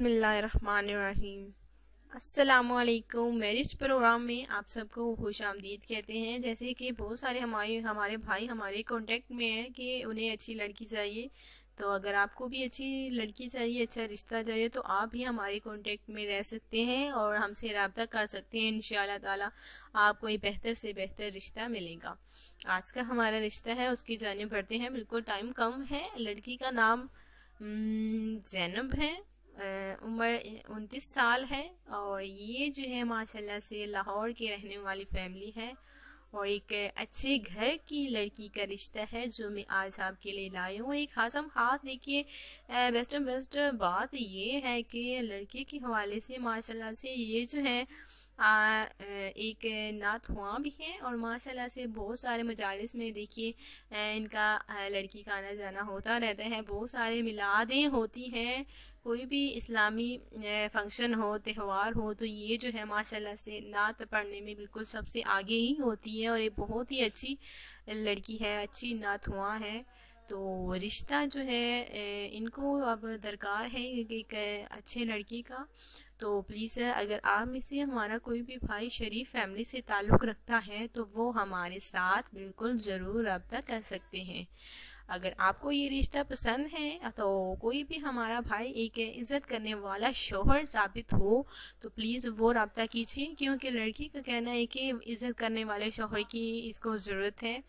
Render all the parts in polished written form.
बिस्मिल्लाहिर्रहमानिर्रहीम। अस्सलामुअलैकुम। Marriage programme में आप सबको खुश आमदीद कहते हैं। जैसे कि बहुत सारे हमारे भाई हमारे कांटेक्ट में हैं कि उन्हें अच्छी लड़की चाहिए, तो अगर आपको भी अच्छी लड़की चाहिए, अच्छा रिश्ता चाहिए, तो आप भी हमारे कांटेक्ट में रह सकते हैं और हमसे रब्ता कर सकते हैं। इंशाअल्लाह ताला आपको एक बेहतर से बेहतर रिश्ता मिलेगा। आज का हमारा रिश्ता है उसकी जानिब बढ़ते हैं। बिल्कुल टाइम कम है। लड़की का नाम ज़ैनब है, उम्र 29 साल है और ये जो है माशाल्लाह से लाहौर के रहने वाली फैमिली है और एक अच्छे घर की लड़की का रिश्ता है जो मैं आज आपके लिए लाई हूँ। एक खासम हाथ देखिए, बेस्ट बात ये है कि लड़के के हवाले से माशाल्लाह से ये जो है एक नाथुआ भी है और माशाल्लाह से बहुत सारे मजालिस में देखिए इनका लड़की का आना जाना होता रहता है। बहुत सारे मिलादें होती हैं, कोई भी इस्लामी फंक्शन हो, त्यौहार हो, तो ये जो है माशाल्लाह से नात पढ़ने में बिल्कुल सबसे आगे ही होती है और ये बहुत ही अच्छी लड़की है, अच्छी नाथुआ है। तो रिश्ता जो है इनको अब दरकार है एक अच्छे लड़की का। तो प्लीज़ अगर आप में से हमारा कोई भी भाई शरीफ फैमिली से ताल्लुक़ रखता है तो वो हमारे साथ बिल्कुल ज़रूर रब्ता कर सकते हैं। अगर आपको ये रिश्ता पसंद है तो कोई भी हमारा भाई एक इज़्ज़त करने वाला शोहर साबित हो तो प्लीज़ वो रब्ता कीजिए, क्योंकि लड़की का कहना है कि इज़्ज़त करने वाले शोहर की इसको ज़रूरत है।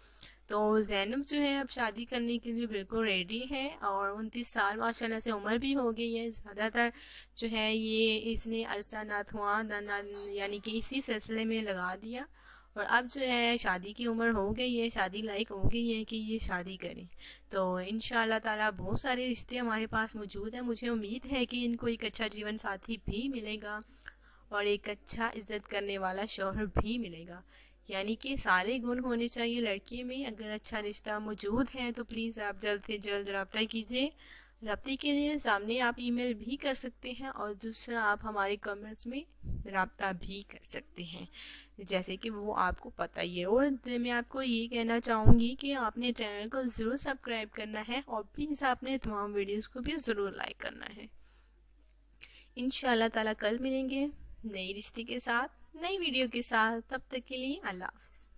तो ज़ैनब जो है अब शादी करने के लिए बिल्कुल रेडी है और 29 साल माशाल्लाह से उम्र भी हो गई है। ज़्यादातर जो है ये इसने अरसा नाथुआ यानी कि इसी सिलसिले में लगा दिया और अब जो है शादी की उम्र हो गई है, शादी लायक हो गई है कि ये शादी करें। तो इंशाअल्लाह ताला बहुत सारे रिश्ते हमारे पास मौजूद हैं। मुझे उम्मीद है कि इनको एक अच्छा जीवन साथी भी मिलेगा और एक अच्छा इज्जत करने वाला शौहर भी मिलेगा। यानी कि सारे गुण होने चाहिए लड़की में। अगर अच्छा रिश्ता मौजूद है तो प्लीज़ आप जल्द से जल्द रब्ता कीजिए। रब्ते के लिए सामने आप ईमेल भी कर सकते हैं और दूसरा आप हमारे कमेंट्स में रब्ता भी कर सकते हैं, जैसे कि वो आपको पता ही है। और मैं आपको ये कहना चाहूँगी कि आपने चैनल को ज़रूर सब्सक्राइब करना है और प्लीज़ आपने तमाम वीडियोस को भी ज़रूर लाइक करना है। इंशाअल्लाह ताला कल मिलेंगे नई रिश्ते के साथ, नई वीडियो के साथ। तब तक के लिए अल्लाह हाफ़िज़।